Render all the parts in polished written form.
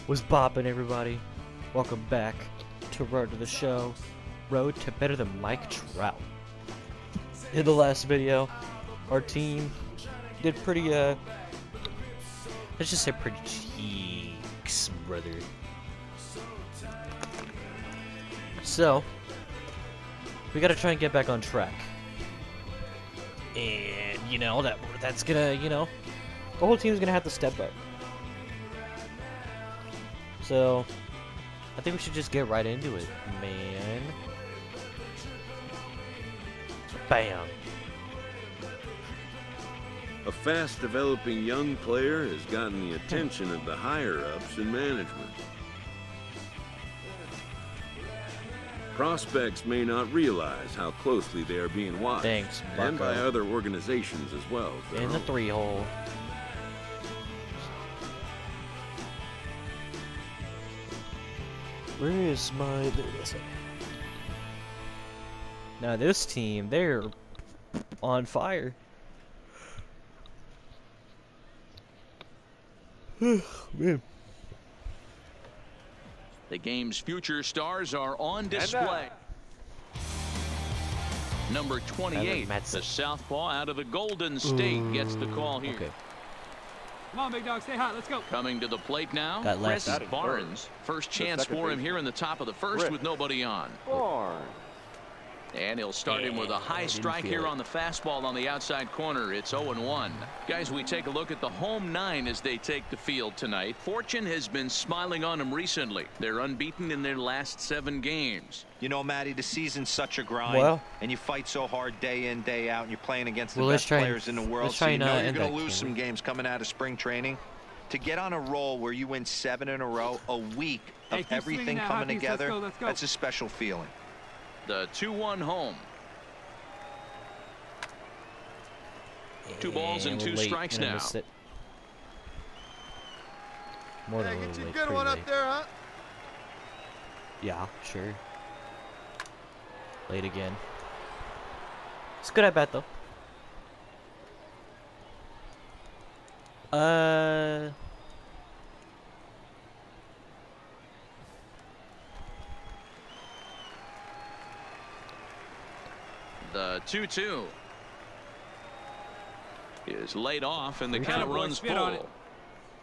Was bopping, everybody. Welcome back to Road to the Show. Road to better than Mike Trout. In the last video, our team did pretty, let's just say pretty cheeks, brother. So, we gotta try and get back on track. And, you know, that's gonna, you know, the whole team's gonna have to step up. So, I think we should just get right into it, man. Bam. A fast-developing young player has gotten the attention of the higher-ups in management. Prospects may not realize how closely they are being watched, Thanks, and by bucko. other organizations as well. In the 3-hole. Where is my... There it is. Now this team, they're on fire. Man. The game's future stars are on display. Number 28, the southpaw out of the Golden State, gets the call here. Okay. Come on, big dog, stay hot. Let's go. Coming to the plate now, Got left. Chris Barnes. First chance for him here in the top of the first with nobody on. And he'll start him with a high strike here on the fastball on the outside corner. It's 0-1. Guys, we take a look at the home 9 as they take the field tonight. Fortune has been smiling on them recently. They're unbeaten in their last 7 games. You know, Matty, the season's such a grind, and you fight so hard day in, day out, and you're playing against the best players in the world, so you know you're going to lose some games coming out of spring training. To get on a roll where you win 7 in a row, a week of everything coming together, that's a special feeling. The 2-1 home. 2 balls and 2 strikes now. More than get you a good one up there, huh? Yeah, sure. Late again. It's good at bat though. The 2-2 is laid off, and the count runs full.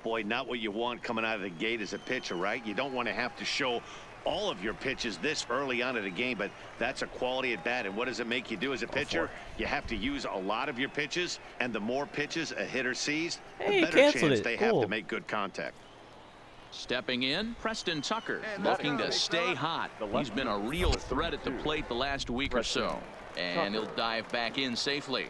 Boy, not what you want coming out of the gate as a pitcher, right? You don't want to have to show all of your pitches this early on in the game, but that's a quality at bat. And what does it make you do as a pitcher? You have to use a lot of your pitches, and the more pitches a hitter sees, the better chance they have to make good contact. Stepping in, Preston Tucker, looking to stay hot. He's been a real threat at the plate the last week or so. And he'll dive back in safely.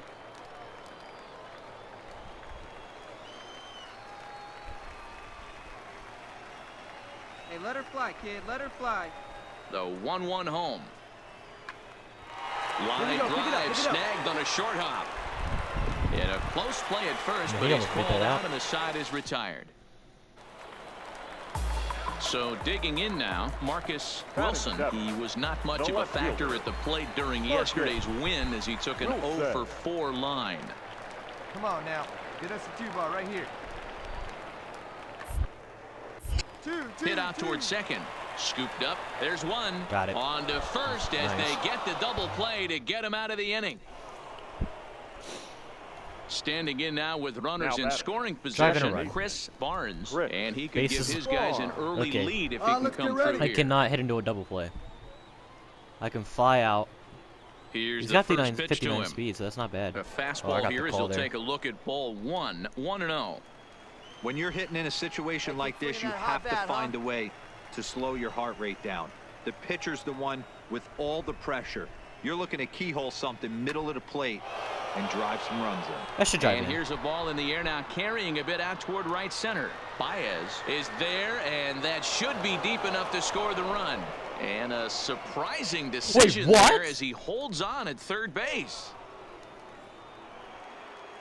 Hey, let her fly, kid. Let her fly. The 1-1 home. Line drive snagged on a short hop. In a close play at first, but he's called out and the side is retired. So digging in now, Marcus Wilson. He was not much of a factor at the plate during yesterday's win as he took an 0-for-4 line. Come on now. Get us a 2-ball right here. Hit out towards second. Scooped up. There's one. Got it. On to first as they get the double play to get him out of the inning. Standing in now with runners in scoring position, Chris Barnes, and he could give his guys an early lead if he can come through here. I cannot hit into a double play. I can fly out. He's got the 59 speed, so that's not bad. A fastball here as he'll take a look at ball 1, 1-0. When you're hitting in a situation like this, you have to find a way to slow your heart rate down. The pitcher's the one with all the pressure. You're looking to keyhole something middle of the plate and drive some runs in. That should drive And in. here's a ball in the air now, carrying a bit out toward right center. Baez is there, and that should be deep enough to score the run. And a surprising decision there as he holds on at third base.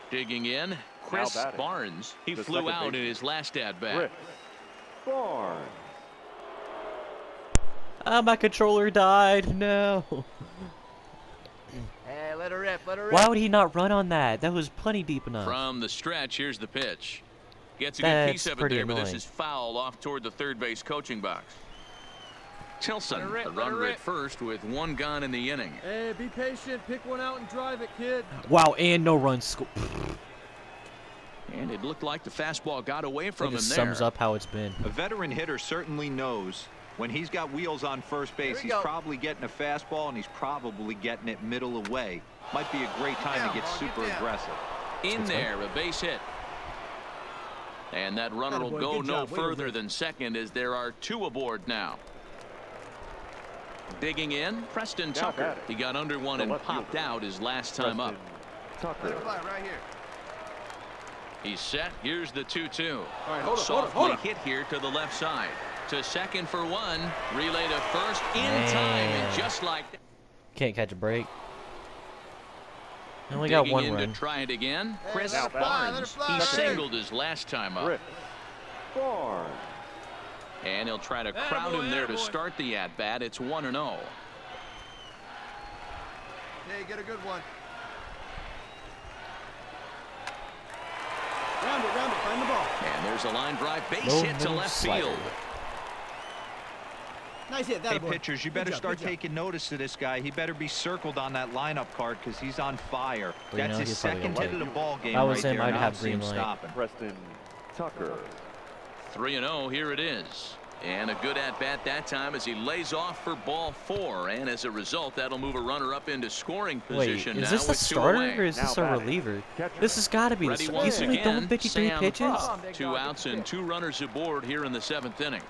Digging in, Chris Barnes. He flew out in his last at-bat. Ah, my controller died. No. Hey, let her rip. Let her rip. Why would he not run on that? That was plenty deep enough. From the stretch, here's the pitch. Gets a good piece of it there, but this is foul off toward the third base coaching box. Tilson, the runner at first with one gone in the inning. Hey, be patient. Pick one out and drive it, kid. Wow, and no run score. And it looked like the fastball got away from him there. Sums up how it's been. A veteran hitter certainly knows when he's got wheels on first base, he's probably getting a fastball, and he's probably getting it middle away. Might be a great time to get super aggressive. In there, a base hit. And that runner will go no further than second as there are two aboard now. Digging in, Preston Tucker. He got under one and popped out his last time up. Tucker. Right here. He's set. Here's the 2-2. All right, hold Softly on. hit here to the left side. To second for one. Relay to first in time. And just like that. Can't catch a break. I only got one in run. To try it again. Chris Barnes. He singled his last time up. And he'll try to crowd him there to start the at-bat. It's 1-0. Hey, get a good one. Round it, find the ball. And there's a line drive base hit to left field. Nice hit. Hey, pitchers, you better start taking notice of this guy. He better be circled on that lineup card because he's on fire. Well, that's his second hit of the ball game. That was right him. there. I'd have green light. Preston Tucker. 3-0. Here it is. And a good at-bat that time as he lays off for ball 4. And as a result, that'll move a runner up into scoring position. Wait, is this a starter or is this a reliever? This has got to be the starter. He's only throwing 53 pitches. 2 outs and 2 runners aboard here in the 7th inning.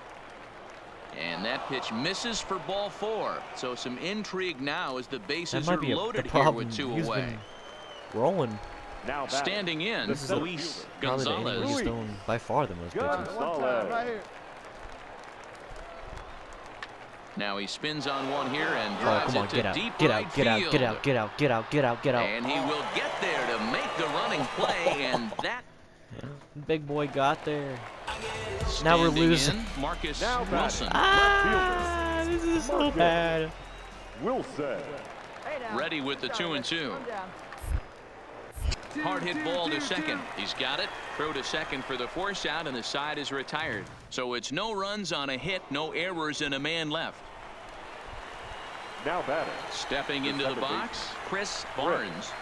And that pitch misses for ball 4. So some intrigue now as the bases are loaded here with 2 away. Rolling. Now standing in, Luis Gonzalez. He's throwing by far the most pitches. Now he spins on one here and drives it to deep right field. Get out. And he will get there to make the running play, and that big boy got there. Now we're losing. Marcus Wilson. This is so bad. Wilson. Ready with the 2-2. Hard hit ball to second. He's got it. Throw to second for the force out, and the side is retired. So it's no runs on a hit, no errors, and a man left. Now batting. Stepping into the box, Chris Barnes.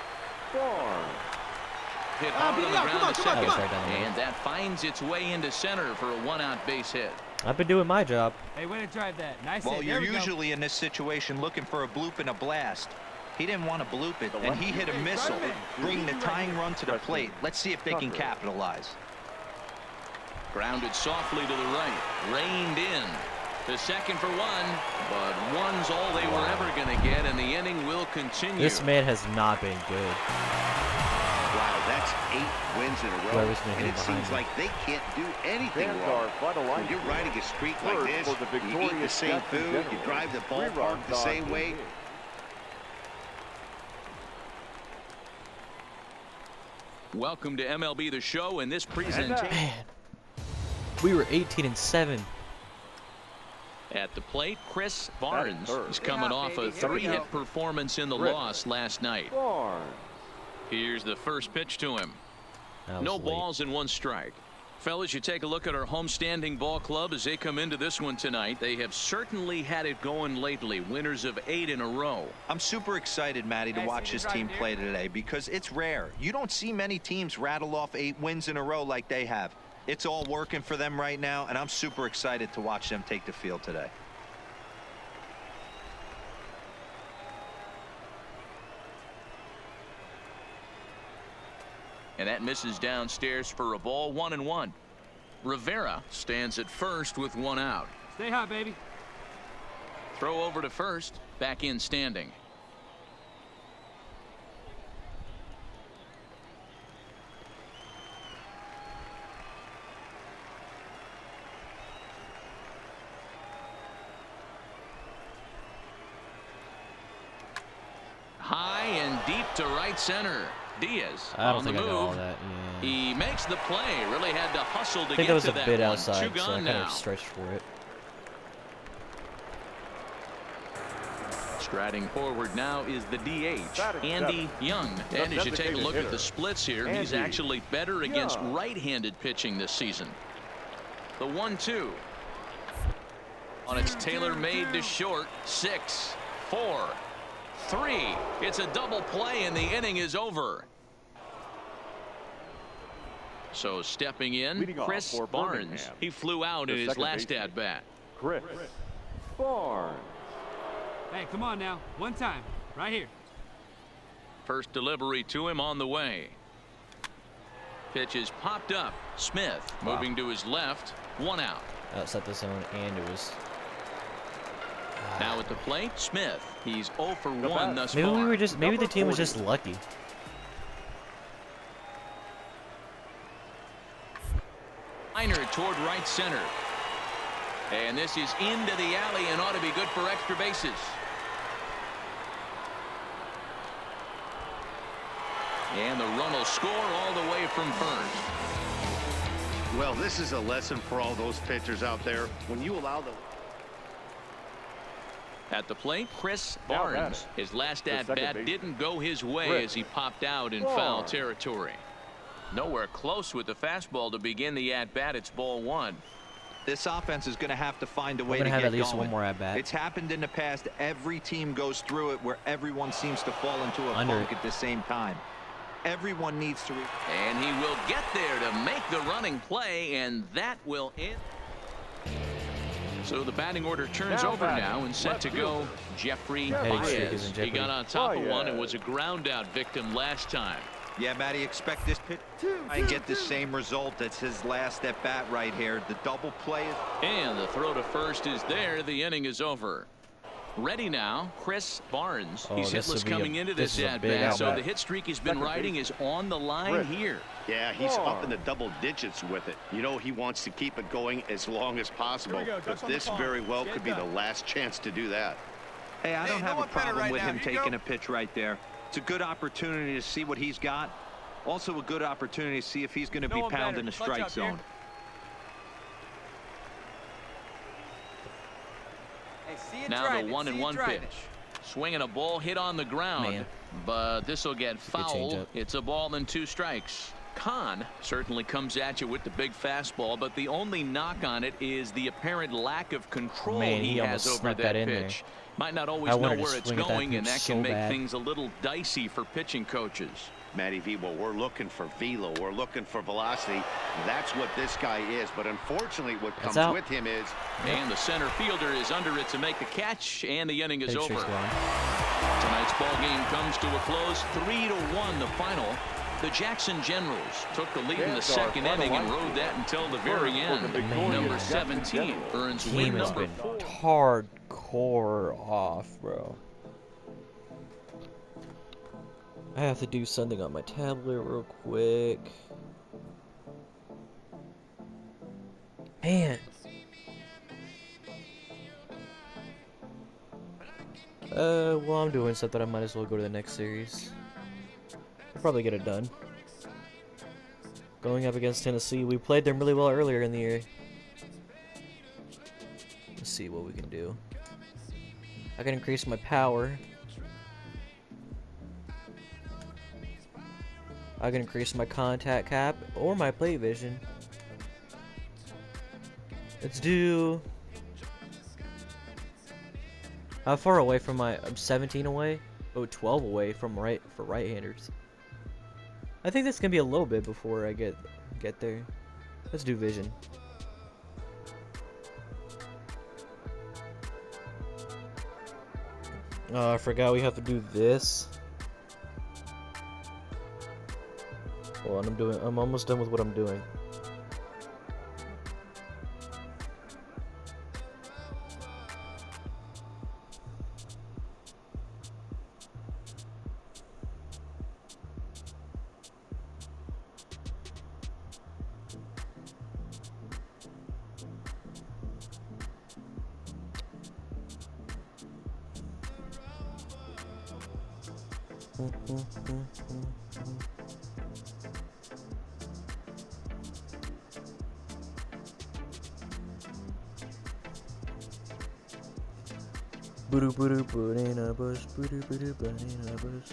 Hit hard on the ground to second, and that finds its way into center for a 1-out base hit. I've been doing my job. Hey, way to drive that. Nice hit. Well, you're usually in this situation looking for a bloop and a blast. He didn't want to bloop it, and he hit a missile, bringing the tying run to the plate. Let's see if they can capitalize. Grounded softly to the right, reined in. To second for one, but one's all they were ever going to get, and the inning will continue. This man has not been good. Wow, that's 8 wins in a row, and it seems like they can't do anything wrong. When you're riding a streak like this, you eat the same food, you drive the ballpark the same way. Welcome to MLB The Show in this presentation. Man, we were 18-7. At the plate, Chris Barnes is coming off a 3-hit performance in the loss last night. Here's the first pitch to him. No balls and 1 strike. Fellas, you take a look at our homestanding ball club as they come into this one tonight. They have certainly had it going lately. Winners of 8 in a row. I'm super excited, Matty, to watch this team play today because it's rare. You don't see many teams rattle off 8 wins in a row like they have. It's all working for them right now, and I'm super excited to watch them take the field today. And that misses downstairs for a ball. 1-1. Rivera stands at first with 1 out. Stay hot, baby. Throw over to first. Back in standing. High and deep to right center. Diaz on the move. All that. Yeah. He makes the play. Really had to hustle to get to that. I think that was a bit outside, 2 so I gone kind now. of stretched for it. Striding forward now is the DH, Andy Young. And as you take a look at the splits here, he's actually better against right-handed pitching this season. The 1-2. On its tailor-made to short. 6, 4, 3. It's a double play and the inning is over. So stepping in, Chris Barnes. He flew out in his last at-bat. Chris Barnes. Hey, come on now. One time. Right here. First delivery to him on the way. Pitch is popped up. Smith moving to his left. 1 out. Outside the zone, and it was. Now at the plate, Smith. He's 0 for 1 thus far. Maybe the team was just lucky. Liner toward right center. And this is into the alley and ought to be good for extra bases. And the run will score all the way from first. Well, this is a lesson for all those pitchers out there. When you allow the... At the plate, Chris Barnes. His last at-bat didn't go his way as he popped out in foul territory. Nowhere close with the fastball to begin the at-bat. It's ball 1. This offense is going to have to find a way to get have at going. least one more at-bat. It's happened in the past. Every team goes through it where everyone seems to fall into a funk at the same time. Everyone needs to. And he will get there to make the running play, and that will end. So the batting order turns over now and set to go. Jeffrey Baez. He got on top of one and was a ground out victim last time. Yeah, Matty, expect this pitch and get the same result. That's his last at bat right here. The double play. And the throw to first is there. The inning is over. Ready now, Chris Barnes. He's hitless coming into this at bat, so the hit streak he's been riding is on the line here. Yeah, he's up in the double digits with it. You know, he wants to keep it going as long as possible, but this very well could be the last chance to do that. Hey, I don't have a problem with him taking a pitch right there. It's a good opportunity to see what he's got. Also a good opportunity to see if he's going to be pounding the strike zone. Now the 1-1 pitch. Swinging a ball hit on the ground, but this will get foul. It's a ball and 2 strikes. Khan certainly comes at you with the big fastball, but the only knock on it is the apparent lack of control he has over that pitch. Might not always know where it's going, and that can make things a little dicey for pitching coaches. Matty V, well, we're looking for velo. We're looking for velocity. That's what this guy is. But unfortunately, what comes with him is... And the center fielder is under it to make the catch, and the inning is over. Tonight's ball game comes to a close, 3-1 the final. The Jackson Generals took the lead in the second inning and rode that until the very end. Number 17 earns win number 4. Hardcore off, bro. I have to do something on my tablet real quick. Man. Well, I'm doing something. I might as well go to the next series. I'll probably get it done. Going up against Tennessee. We played them really well earlier in the year. Let's see what we can do. I can increase my power. I can increase my contact cap or my plate vision. Let's do... How far away from my... I'm 17 away? Oh, 12 away from for right-handers. I think this can be a little bit before I get there. Let's do vision. Oh, I forgot we have to do this. Well, I'm almost done with what I'm doing. Banana bush. Banana bush.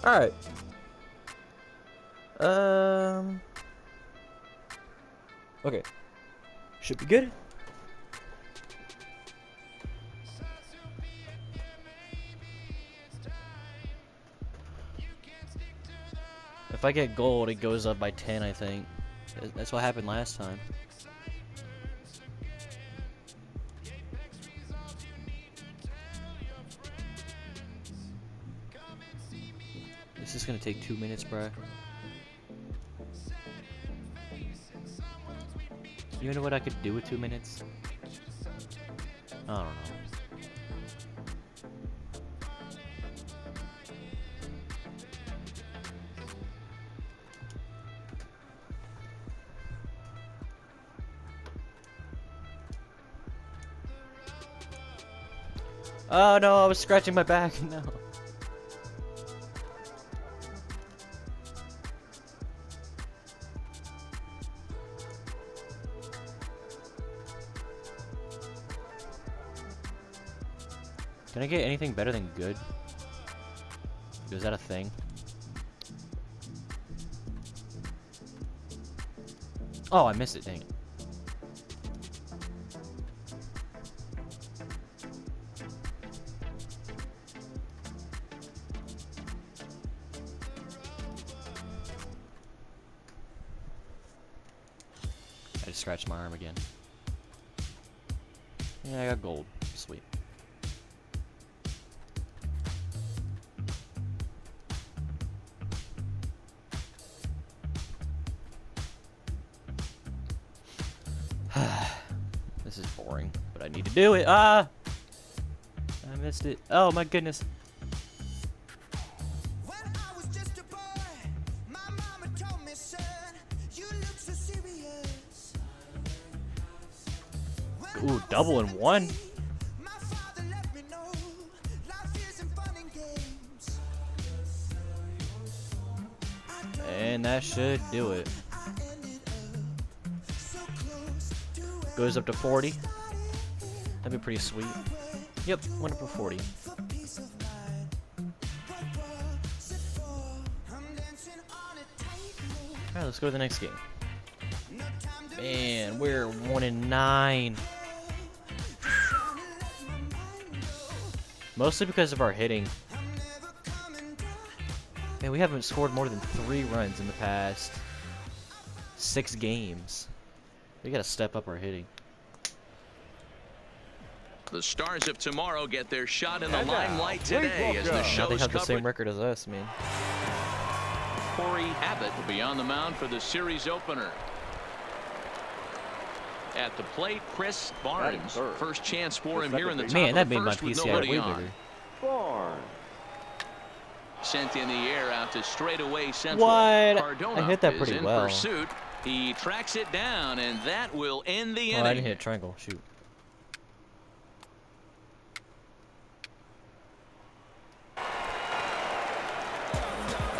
Alright. Okay. Should be good. If I get gold, it goes up by 10, I think. That's what happened last time. This is gonna take 2 minutes, bro. You know what I could do with 2 minutes? I don't know. Oh no, I was scratching my back. No. Can I get anything better than good? Is that a thing? Oh, I missed it, dang it. I just scratched my arm again. Yeah, I got gold. Sweet. This is boring, but I need to do it. Ah! I missed it. Oh my goodness. Ooh, double in one. And that should do it. Goes up to 40. That'd be pretty sweet. Yep, went up to 40. Alright, let's go to the next game. Man, we're 1-9. Mostly because of our hitting. Man, we haven't scored more than 3 runs in the past 6 games. We gotta step up our hitting. The Stars of tomorrow get their shot in the limelight today as the show's now they have covered. the same record as us, man. Corey Abbott will be on the mound for the series opener. At the plate, Chris Barnes. First chance for him here in the top Man, that of the made my first with PCI nobody way on. bigger. Barnes. Sent in the air out to straightaway central. What? Cardona I hit that is pretty in well. pursuit. He tracks it down, and that will end the Oh, inning. I didn't hit triangle. Shoot.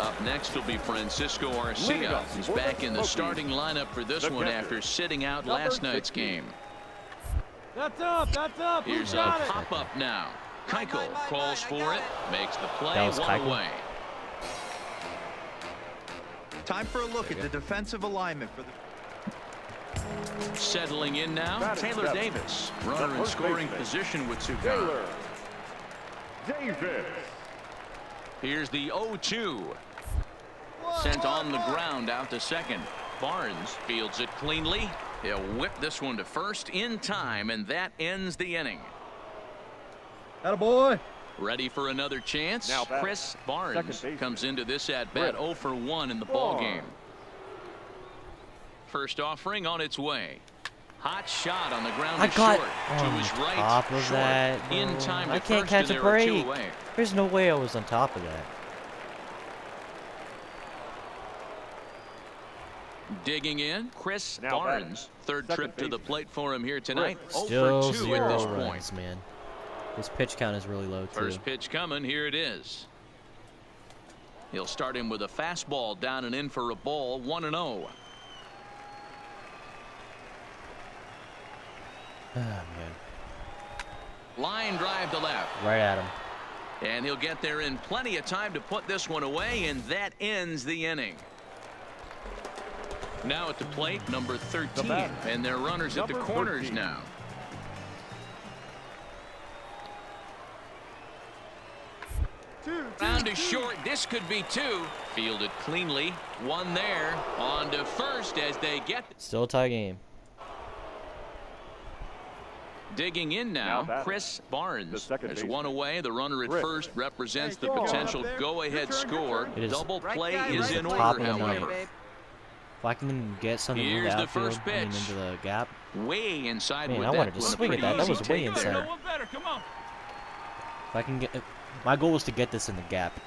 Up next will be Francisco Arcia. He's back in the starting lineup for this one after sitting out last night's game. That's up, that's up. Here's a pop-up now. Keuchel calls for it, makes the play, That was one Keuchel. away. Time for a look at the defensive alignment for the... Settling in now, Taylor Davis. Runner in scoring position with 2 guys. Taylor Davis. Here's the 0-2. Sent on the ground out to second. Barnes fields it cleanly. He'll whip this one to first in time, and that ends the inning. Attaboy. Ready for another chance. Now Chris Barnes comes into this at bat 0 for 1 in the ball game. First offering on its way. Hot shot on the ground I to got short. To on his right, top of short. that. In time to I can't first, catch and a there are 2 break. away. There's no way I was on top of that. Digging in, Chris Now Barnes. Third trip to the plate for him here tonight. Still 0 for 2 0 at this runs, point. man. His pitch count is really low, too. First pitch coming. Here it is. He'll start him with a fastball down and in for a ball. 1-0. Oh, man. Line drive to left. Right at him. And he'll get there in plenty of time to put this one away, and that ends the inning. Now at the plate, number 13, and their runners at the corners now. Round is short. This could be two. Fielded cleanly. One there. On to first as they get. Still a tie game. Digging in now, Chris Barnes. There's one away. The runner at first represents the potential go-ahead score. Double play is in order, however. If I can get something in Here's the the first outfield, pitch. into the gap. Way inside. Man, with I that wanted to one. swing at that. That was way inside. Come on. If I can get, my goal was to get this in the gap.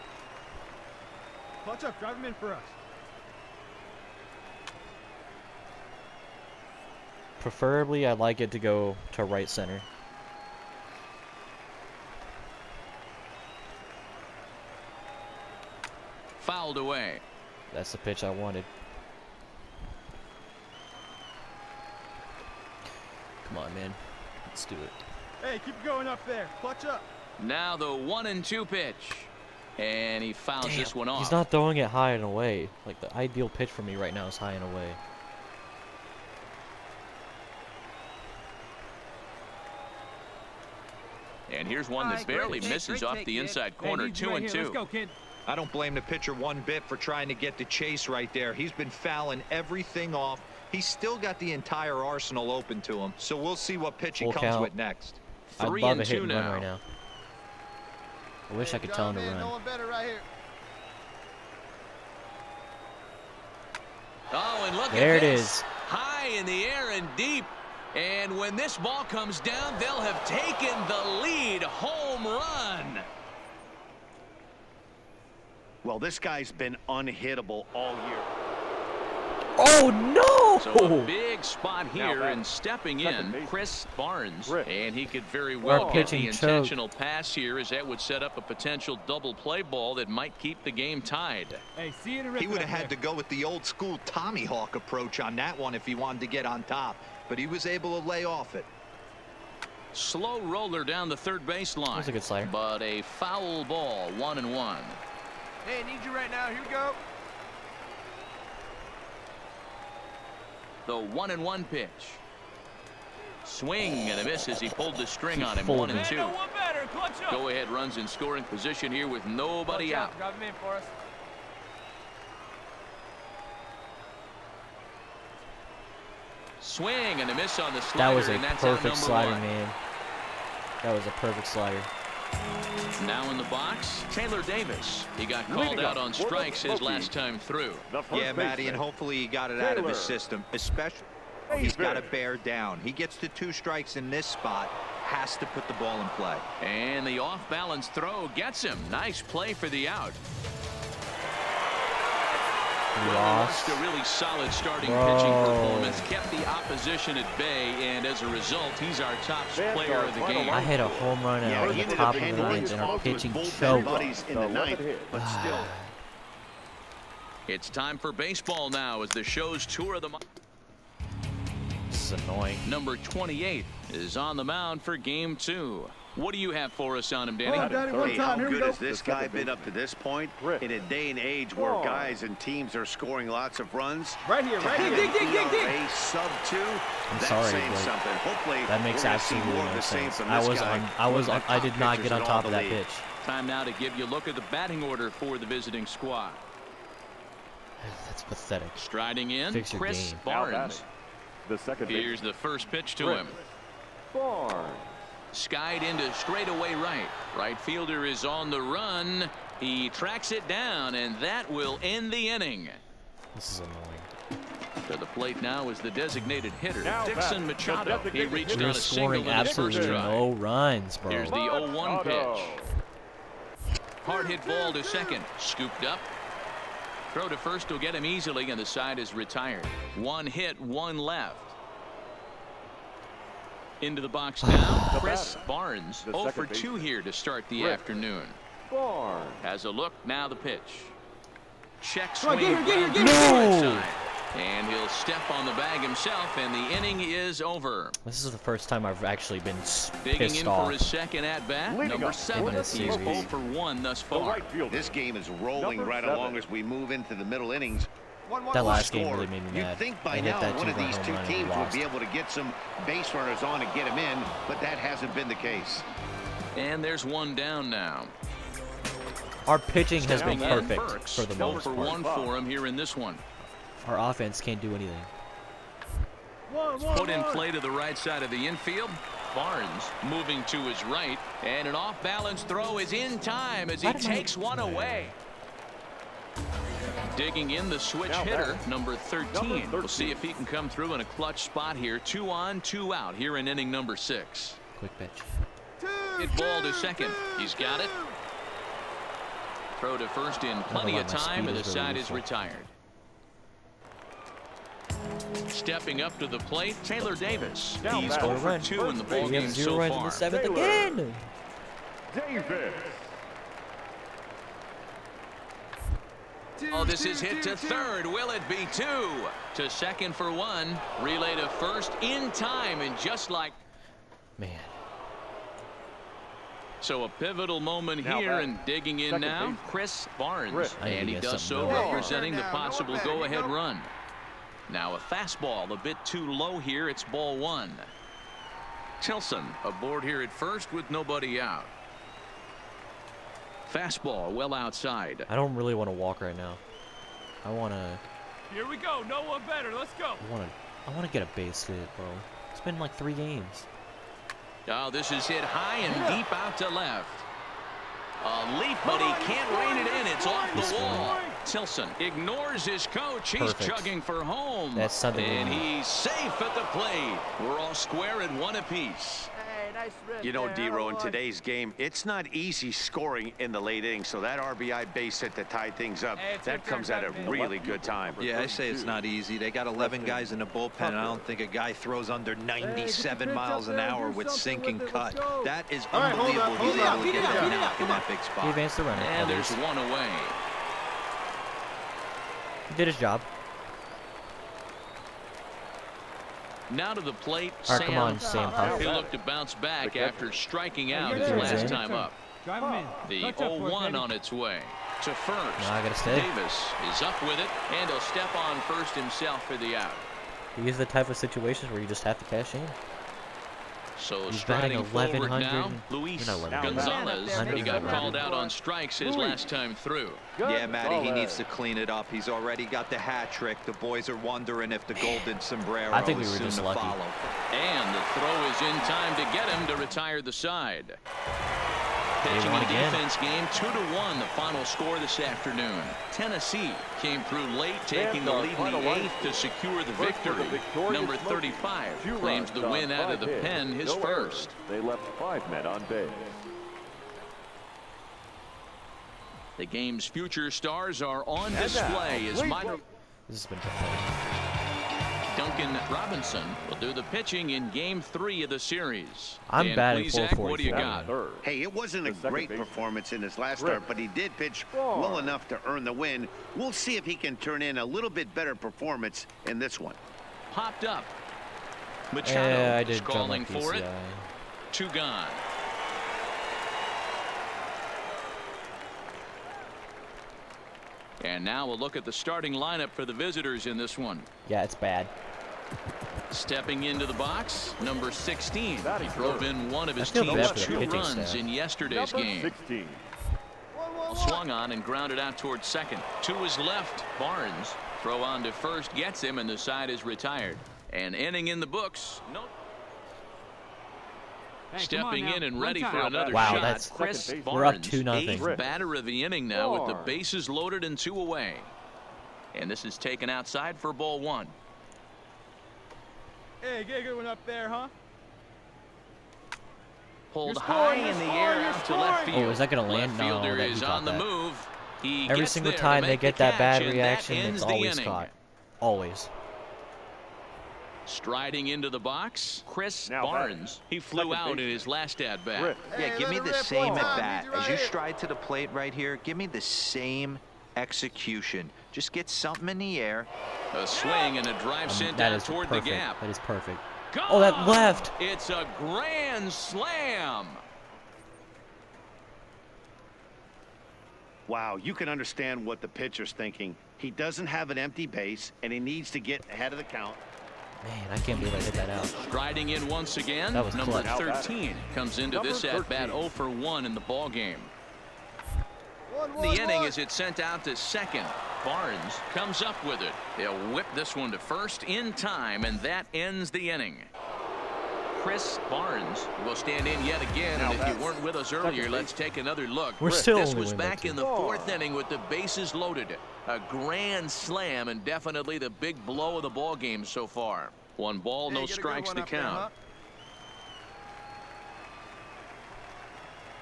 Clutch up, drive him in for us. Preferably, I'd like it to go to right center. Fouled away. That's the pitch I wanted. Come on, man. Let's do it. Hey, keep going up there. Clutch up. Now the 1-2 pitch. And he fouls this one off. He's not throwing it high and away. Like, the ideal pitch for me right now is high and away. And here's one that barely misses off the inside corner. 2-2. Let's go, kid. I don't blame the pitcher one bit for trying to get the chase right there. He's been fouling everything off. He's still got the entire arsenal open to him. So we'll see what pitch he comes with next. I'd love a hit and run right now. I wish I could tell him to run. Oh, and look there at it this. is. High in the air and deep. And when this ball comes down, they'll have taken the lead. Home run. Well, this guy's been unhittable all year. Oh, no! So a big spot here, and stepping in, Chris Barnes. And he could very well get the intentional pass here, as that would set up a potential double play ball that might keep the game tied. Hey, see you he would have had to go with the old school Tommy Hawk approach on that one if he wanted to get on top. But he was able to lay off it. Slow roller down the third baseline. That's a good slider. But a foul ball, 1-1. Hey, need you right now. Here we go. The 1-1 pitch. Swing and a miss as he pulled the string on him. Folded. 1-2. Go ahead runs in scoring position here with nobody out. Drive him in for us. Swing and a miss on the slider. That was a and that's perfect slider, 1. man. That was a perfect slider. Now in the box, Taylor Davis. He got called out on strikes his last time through. Yeah, Matty, and hopefully he got it out of his system. Especially, he's got to bear down. He gets to 2 strikes in this spot. Has to put the ball in play. And the off-balance throw gets him. Nice play for the out. Lost. A really solid starting pitching performance, kept the opposition at bay, and as a result, he's our top player of the game. I hit a home run at the top of the ninth, and our pitching choked. In the ninth, but still. It's time for baseball now as the show's tour of the month. This is annoying. Number 28 is on the mound for game 2. What do you have for us on him, Danny? Hey, how good has this guy been up to this point? In a day and age where guys and teams are scoring lots of runs. Right here, right here. Dig. ERA sub-2. I'm That's sorry, saying like, something. Hopefully, that makes absolutely no sense. I did not get on top of that pitch. Time now to give you a look at the batting order for the visiting squad. That's pathetic. Striding in, Fix your Chris game. Barnes. The Here's the first pitch to him. Barnes. Skied into straightaway right. Right fielder is on the run. He tracks it down, and that will end the inning. This is annoying. To the plate now is the designated hitter, Now Dixon Machado. He reached on You're a single scoring in his first absolutely try. no runs, bro. Here's the 0-1 pitch. Hard hit ball to second. Scooped up. Throw to first will get him easily, and the side is retired. 1 hit, 1 left. Into the box now, Chris Barnes. 0 for 2 here to start the afternoon. Barnes. Has a look, now the pitch. Check swing. Get here. Right side. And he'll step on the bag himself, and the inning is over. This is the first time I've actually been Digging pissed in off for his second at-bat, number 7. He's 0 for 1 thus far. This game is rolling right along as we move into the middle innings. That last game really made me mad. You'd think by now one of these two teams would be able to get some base runners on and get him in, but that hasn't been the case. And there's one down now. Our pitching has been perfect for the most part. 0 for 1 for him here in this one. Our offense can't do anything. Put in play to the right side of the infield. Barnes moving to his right, and an off-balance throw is in time as he takes one away. Digging in the switch hitter, number 13. We'll see if he can come through in a clutch spot here. 2 on, 2 out here in inning number 6. Quick pitch. Hit ball to second. He's got it. Throw to first in plenty of time, and the side is retired. Stepping up to the plate, Taylor Davis. He's 0 for 2 in the ballgame so far. In the 7th again. Davis. Oh, this is hit to third. Will it be 2? To second for 1. Relay to first in time, and just like... Man. So a pivotal moment here, and digging in now, Chris Barnes. And he does so representing the possible go-ahead run. Now a fastball a bit too low here. It's ball 1. Tilson aboard here at first with nobody out. Fastball well outside. I don't really want to walk right now. I want to. Here we go. No one better. Let's go. I want to get a base hit, bro. It's been like 3 games. Oh, this is hit high and deep out to left. A leap, but he can't rein it in. It's off the wall. Tilson ignores his coach. He's chugging for home. That's something. And he's safe at the plate. We're all square at 1 apiece. You know, D-Row, in today's game, it's not easy scoring in the late innings, so that RBI base hit to tie things up, that comes at a really good time. Yeah, I say it's not easy. They got 11 guys in the bullpen, and I don't think a guy throws under 97 miles an hour with sink and cut. That is unbelievable. He's able to get that knock in that big spot. He advanced the runner. And there's 1 away. He did his job. Now to the plate, Sam. Come on, Sam. He looked to bounce back after striking out his last time up. Drive him in. The 0-1 on its way to first. No, I gotta stay. Davis is up with it, and he'll step on first himself for the out. These are the type of situations where you just have to cash in. So he's striding forward now, Luis Gonzalez. He got called out on strikes his last time through. Yeah, Matty, he needs to clean it up. He's already got the hat trick. The boys are wondering if the golden sombrero I think we is were soon just to lucky. follow. And the throw is in time to get him to retire the side. Pitching and defense game 2-1, the final score this afternoon. Tennessee came through late, taking the lead in the 8th to secure the victory. Number 35 claims the win out of the pen, his first. They left 5 men on base. The game's future stars are on display as minor. This has been tough. Duncan Robinson will do the pitching in Game 3 of the series. I'm batting 440. What do you got? Hey, it wasn't a great performance in his last start, but he did pitch well enough to earn the win. We'll see if he can turn in a little bit better performance in this one. Popped up. Machado is calling for it. 2 gone. And now we'll look at the starting lineup for the visitors in this one. Yeah, it's bad. Stepping into the box, number 16. He drove in one of his team's 2 runs in yesterday's game. 16. Swung on and grounded out towards second. To his left, Barnes. Throw on to first, gets him, and the side is retired. An inning in the books. Stepping in and ready for another shot. That's Chris Barnes, we're up 2-0. 8th batter of the inning now with the bases loaded and 2 away. And this is taken outside for ball 1. Hey, get a good one up there, huh? Pulled high in the air out to left field. Oh, is that going to land? No, that is on the move. Every single time they get that bad reaction, it's always caught. Always. Striding into the box, Chris Barnes. He flew out in his last at-bat. Yeah, give me the same at-bat. As you stride to the plate right here, give me the same execution. Just get something in the air. A swing and a drive sent down toward the gap. That is perfect. Gone! Oh, that left. It's a grand slam. Wow, you can understand what the pitcher's thinking. He doesn't have an empty base, and he needs to get ahead of the count. Man, I can't believe I hit that out. Striding in once again, that was number clutch. 13 comes into this at-bat 0 for 1 in the ball game. The inning as it's sent out to second. Barnes comes up with it. They'll whip this one to first in time, and that ends the inning. Chris Barnes will stand in yet again, and if you weren't with us earlier, let's take another look. This was back in the 4th inning with the bases loaded. A grand slam, and definitely the big blow of the ball game so far. 1 ball, no strikes to count.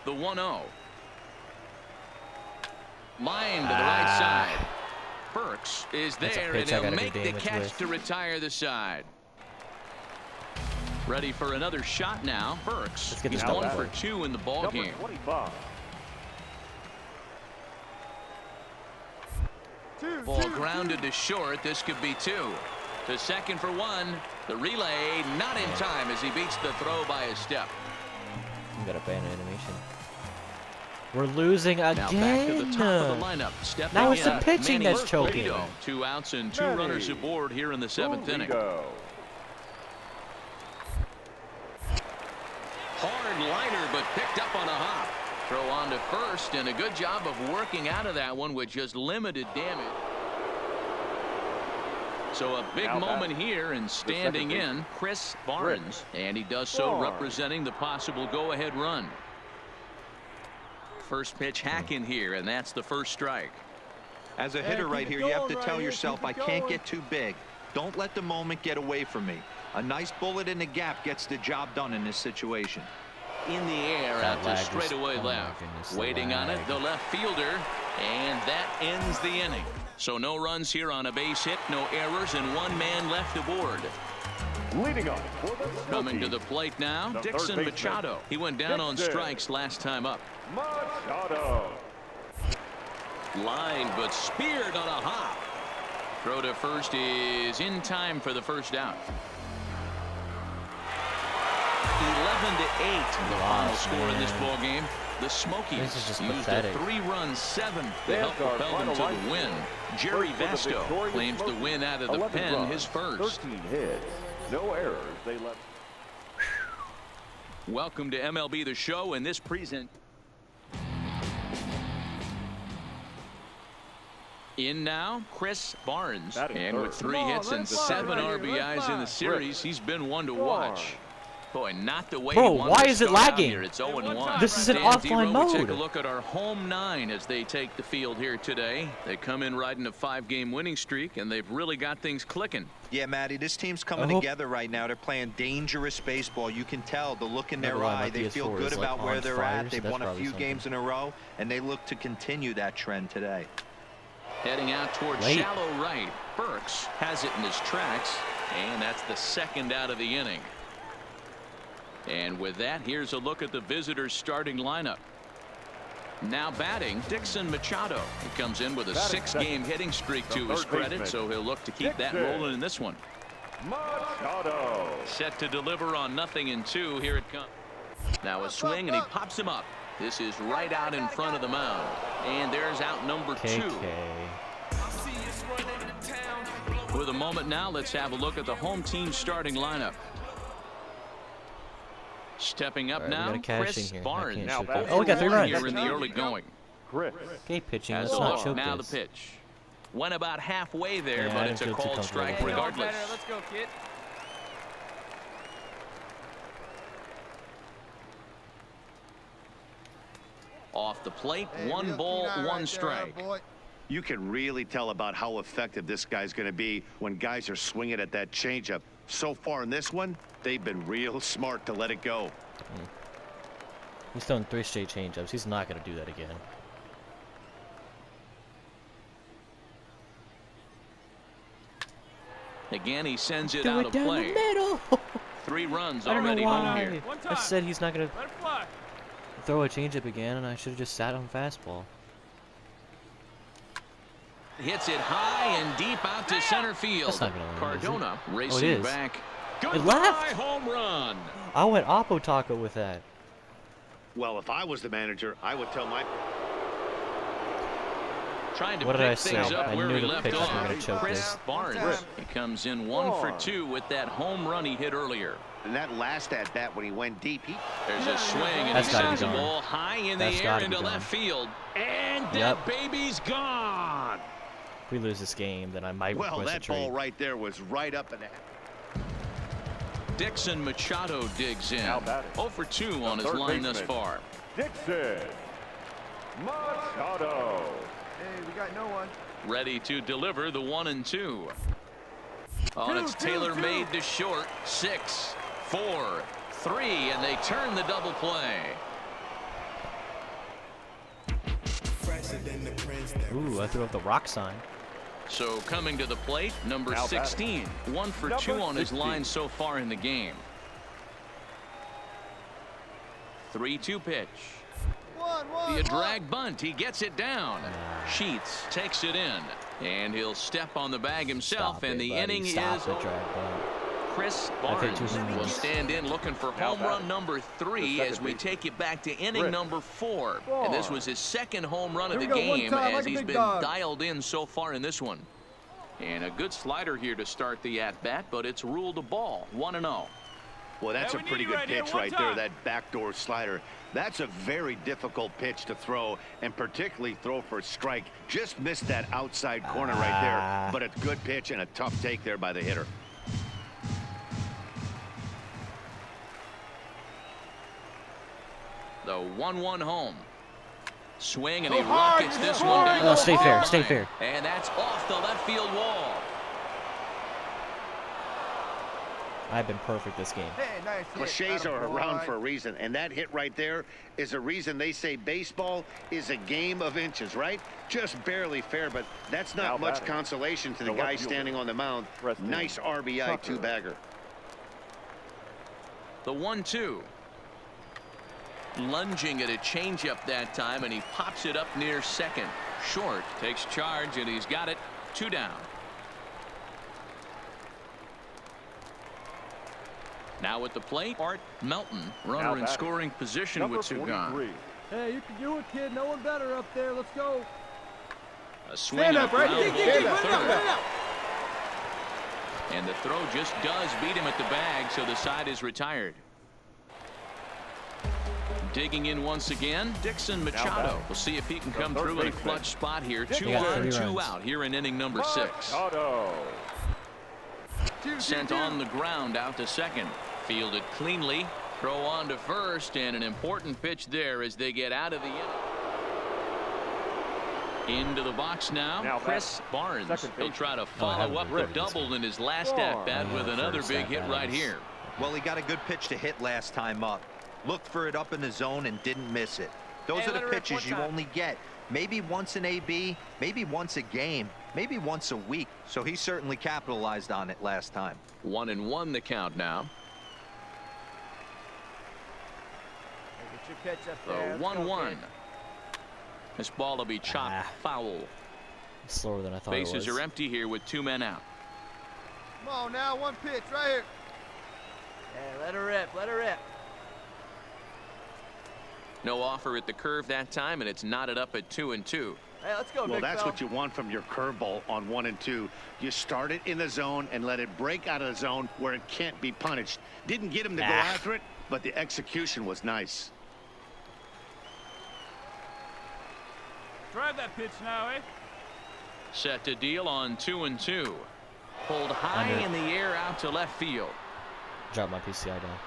The 1-0. Line to the right side. Burks is there, and he'll make the catch to retire the side. Ready for another shot now. Burks. He's 1 for 2 in the ball game. Ball grounded to short. This could be 2. To second for 1. The relay not in time as he beats the throw by a step. You got a ban animation. We're losing again. Now back to the top of the lineup. Now it's the pitching that's choking. 2 outs and 2 runners aboard here in the 7th inning. Hard liner, but picked up on a hop. Throw on to first, and a good job of working out of that one with just limited damage. So a big moment here, and standing in Chris Barnes, and he does so representing the possible go-ahead run. First pitch hack in here, and that's the first strike. As a hitter right here, you have to tell yourself, I can't get too big. Don't let the moment get away from me. A nice bullet in the gap gets the job done in this situation. In the air, out to straightaway left. Waiting on it, the left fielder, and that ends the inning. So no runs here on a base hit, no errors, and 1 man left aboard. Leading up for the coming to the plate now, Dixon Machado. He went down on strikes last time up. Machado. Line, but speared on a hop. Throw to first is in time for the first out. 11-8, the final score in this ball game. The Smokies used a 3-run 7th to help propel them to the win. Jerry Vasto claims the win out of the pen, his first. 13 hits, no errors. They left. Welcome to MLB The Show, and this present. In now, Chris Barnes, and with 3 hits and 7 RBIs in the series, he's been one to watch. Boy, not the way he wanted why to is it start out lagging? here. It's 0-1. This is an offline mode. We take a look at our home 9 as they take the field here today. They come in riding a 5-game winning streak, and they've really got things clicking. Yeah, Matty, this team's coming together right now. They're playing dangerous baseball. You can tell the look in their eye. They feel good about where they're at. They've won a few games in a row, and they look to continue that trend today. Heading out towards shallow right. Burks has it in his tracks, and that's the 2nd out of the inning. And with that, here's a look at the visitors' starting lineup. Now batting, Dixon Machado. He comes in with a 6-game hitting streak to his credit, so he'll look to keep that rolling in this one. Machado. Set to deliver on 0-2. Here it comes. Now a swing, and he pops him up. This is right out in front of the mound. And there's out number 2. With a moment now, let's have a look at the home team starting lineup. Stepping up now, Chris Barnes. Oh, we got 3 runs. Here in the early going. Okay, pitching. As Let's not choke now this. the pitch. Went about halfway there, but it's a called strike regardless. Let's go, kid. Off the plate, 1 ball, 1 strike. You can really tell about how effective this guy's going to be when guys are swinging at that changeup. So far in this one, they've been real smart to let it go. He's throwing 3 straight changeups. He's not going to do that again. Again, he sends it out of play. 3 runs already home here. I said he's not going to throw a changeup again, and I should have just sat on fastball. Hits it high and deep out to center field. That's not gonna land, Cardona is it? racing back. It left. Home run. I went Oppo Taco with that. Well, if I was the manager, I would tell my... Trying to what did I pick say? things up I where knew he the left pitchers were off. going to choke Chris this. Barnes. He comes in 1 for 2 with that home run he hit earlier. And that last at bat when he went deep, there's a swing and that's he sends the ball high in the air into left field. And that baby's gone. If we lose this game, then I might well, request a that trade. ball right there was right up in the... Dixon Machado digs in. 0 for 2 on his line thus far. Dixon Machado. Hey, we got no one. Ready to deliver the 1 and 2. Oh, it's tailor-made to short. 6, 4, 3, and they turn the double play. Ooh, I threw up the rock sign. So coming to the plate, number 16. 1 for 2 on his line so far in the game. 3-2 pitch. The drag bunt. He gets it down. Sheets takes it in. And he'll step on the bag himself. And the inning is over. Chris Barnes will stand in looking for home run number 3 as we take it back to inning number 4. And this was his second home run of the game as he's been dialed in so far in this one. And a good slider here to start the at-bat, but it's ruled a ball. 1-0. Well, that's a pretty good pitch right there, that backdoor slider. That's a very difficult pitch to throw, and particularly throw for a strike. Just missed that outside corner right there, but a good pitch and a tough take there by the hitter. The 1-1 home. Swing, and he rockets this one down. Oh, stay fair, stay fair. And that's off the left field wall. I've been perfect this game. Hey, nice hit. Cliches are around for a reason, and that hit right there is a reason they say baseball is a game of inches, right? Just barely fair, but that's not much consolation to the guy standing on the mound. Nice RBI two-bagger. The 1-2. Lunging at a changeup that time, and he pops it up near second. Short takes charge, and he's got it. 2 down. Now at the plate, Art Melton, runner in scoring position with 2 gone. Hey, you can do it, kid. No one better up there. Let's go. A swing and a ground ball to third. And the throw just does beat him at the bag, so the side is retired. Digging in once again, Dixon Machado. We'll see if he can come through in a clutch spot here. 2 on, 2 out here in inning number 6. Sent on the ground out to second. Fielded cleanly. Throw on to first, and an important pitch there as they get out of the inning. Into the box now, Chris Barnes. He'll try to follow up the double in his last at-bat with another big hit right here. Well, he got a good pitch to hit last time up. Looked for it up in the zone and didn't miss it. Those are the pitches you only get maybe once in AB, maybe once a game, maybe once a week. So he certainly capitalized on it last time. 1-1 the count now. Get your pitch up there. 1-1. This ball will be chopped foul. Slower than I thought it was. Bases are empty here with 2 men out. Come on now, 1 pitch right here. Hey, let her rip, let her rip. No offer at the curve that time, and it's knotted up at 2-2. Hey, let's go, well, that's what you want from your curveball on 1 and 2. You start it in the zone and let it break out of the zone where it can't be punished. Didn't get him to go after it, but the execution was nice. Drive that pitch now, eh? Set to deal on 2-2. Pulled high in the air out to left field. Drop my PCI down.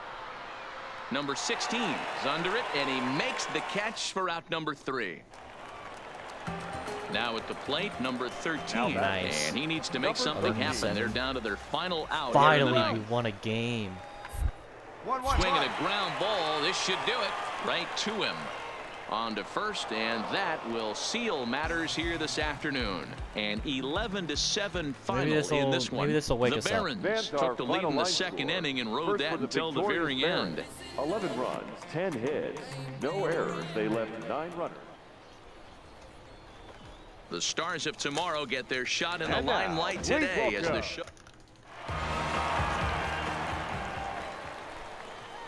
Number 16 is under it, and he makes the catch for out number 3. Now at the plate, number 13. Nice. And he needs to make something happen. They're down to their final out. Finally, we won a game. Swinging a ground ball. This should do it. Right to him. On to first, and that will seal matters here this afternoon. An 11-7 final in this one. Maybe this will wake us up. The Barons took the lead in the second inning and rode that until the very end. 11 runs, 10 hits, no errors. They left 9 runners. The stars of tomorrow get their shot in the limelight today as the show.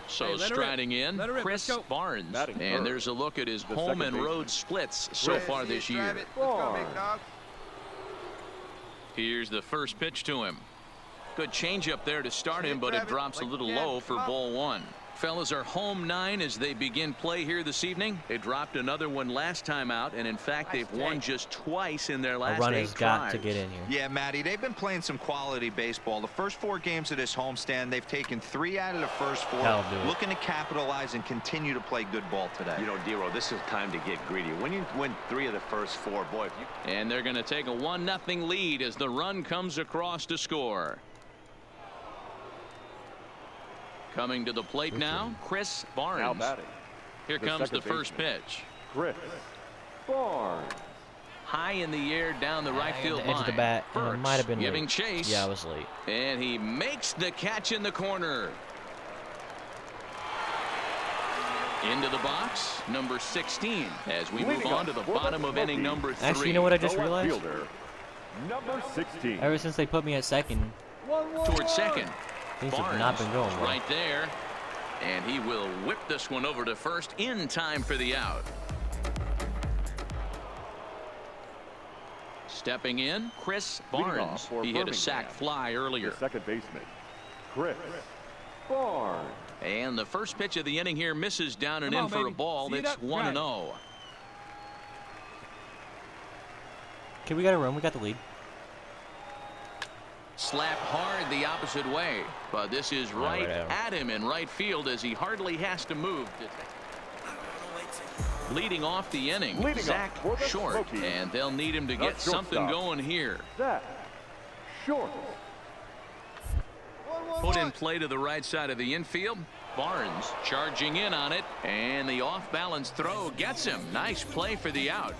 So striding in, Chris Barnes. And there's a look at his home and road splits so far this year. Here's the first pitch to him. Good changeup there to start him, but it drops a little low for ball one. Fellas are home 9 as they begin play here this evening. They dropped another one last time out, and in fact they've won just twice in their last 8 tries. A run has got to get in here. Yeah, Matty, they've been playing some quality baseball. The first 4 games of this homestand, they've taken 3 out of the first 4, looking to capitalize and continue to play good ball today. You know, Dero, this is time to get greedy. When you win 3 of the first 4, boy, if you... And they're going to take a 1-0 lead as the run comes across to score. Coming to the plate now, Chris Barnes. Here comes the first pitch. Chris Barnes. High in the air down the right field line. Edge of the bat. It might have been giving late. Chase. Yeah, I was late. And he makes the catch in the corner. Into the box, number 16, as we move on to the bottom of inning number 3. Actually, you know what I just realized? Number 16. Ever since they put me at second. Towards second. Things have not been going well. Right there, and he will whip this one over to first in time for the out. Stepping in, Chris Barnes. He hit a sac fly earlier. The second baseman, Chris Barnes. And the first pitch of the inning here misses down and in for a ball. That's 1-0. Okay, we got a run. We got the lead. Slap hard the opposite way, but this is right at him in right field as he hardly has to move. Leading off the inning, Zach Short, and they'll need him to get something going here. Zach Short. Put in play to the right side of the infield. Barnes charging in on it, and the off-balance throw gets him. Nice play for the out.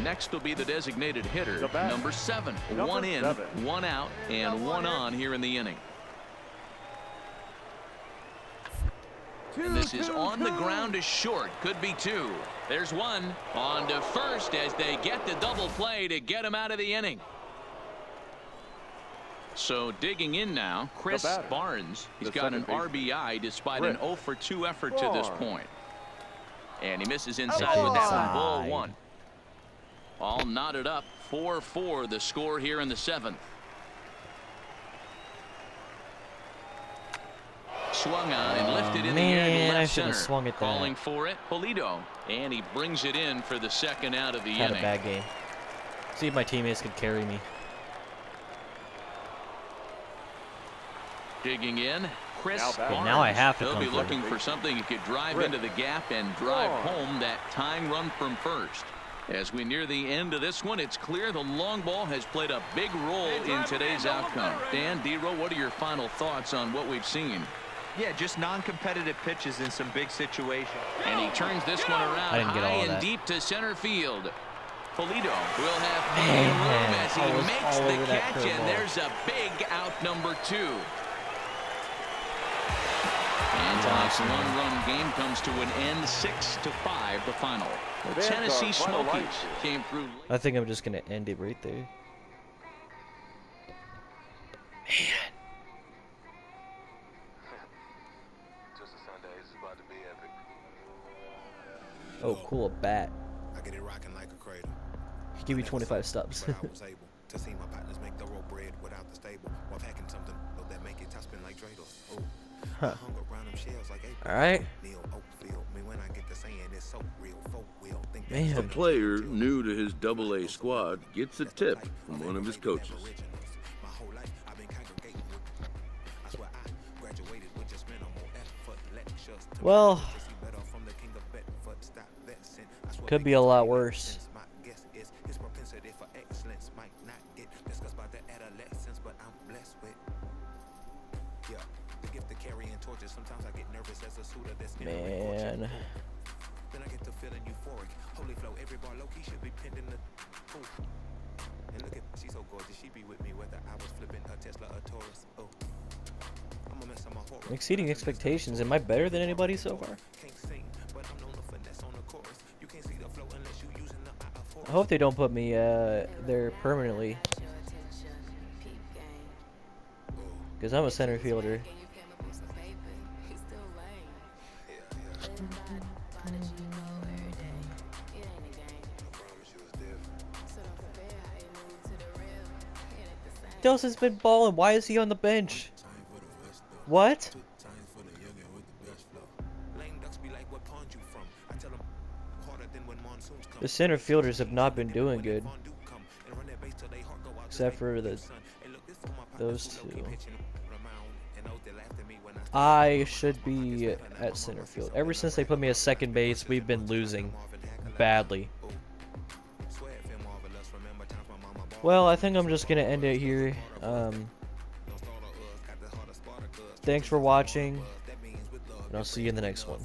Next will be the designated hitter, number 7. 1 in, 1 out, and 1 on here in the inning. And this is on the ground to short. Could be 2. There's 1 on to first as they get the double play to get him out of the inning. So digging in now, Chris Barnes. He's got an RBI despite an 0 for 2 effort to this point. And he misses inside with that one. Ball 1. All knotted up, 4-4 the score here in the 7th. Swung on and lifted in the air to left center. Swung it calling for it, Polito, and he brings it in for the second out of the inning. Had a bad game. See if my teammates could carry me. Digging in, Chris Barnes. Now I have to. He'll be looking for something he could drive into the gap and drive home that tying run from first. As we near the end of this one, it's clear the long ball has played a big role in today's outcome. Dan, Dero, what are your final thoughts on what we've seen? Yeah, just non-competitive pitches in some big situations. And he turns this one around high and deep to center field. Polito will have plenty of room as he makes the catch, and there's a big out, number 2. And tonight's 1-run game comes to an end, 6-5 the final. The Tennessee Smokies came through. I think I'm just going to end it right there. Man. Oh, cool, a bat. I get it rocking like a cradle. Give you 25 stubs. I was able to see my partners make the road bread without the stable while packing something that make it top spin like dreidels. Huh. All right. Man. A player new to his AA squad gets a tip from one of his coaches. Well, could be a lot worse. Man. Then I get to feeling euphoric. Holy flow, every bar low key should be pinned in the and look at she's so gorgeous. She be with me whether I was flipping a Tesla or Taurus. Oh, I'm a mess on my horror. Exceeding expectations. Am I better than anybody so far? hope they don't put me there permanently. Because I'm a center fielder. Delson's been balling. Why is he on the bench? What? The center fielders have not been doing good. Except for those two. I should be at center field. Ever since they put me at second base, we've been losing badly. Well, I think I'm just gonna end it here. Thanks for watching, and I'll see you in the next one.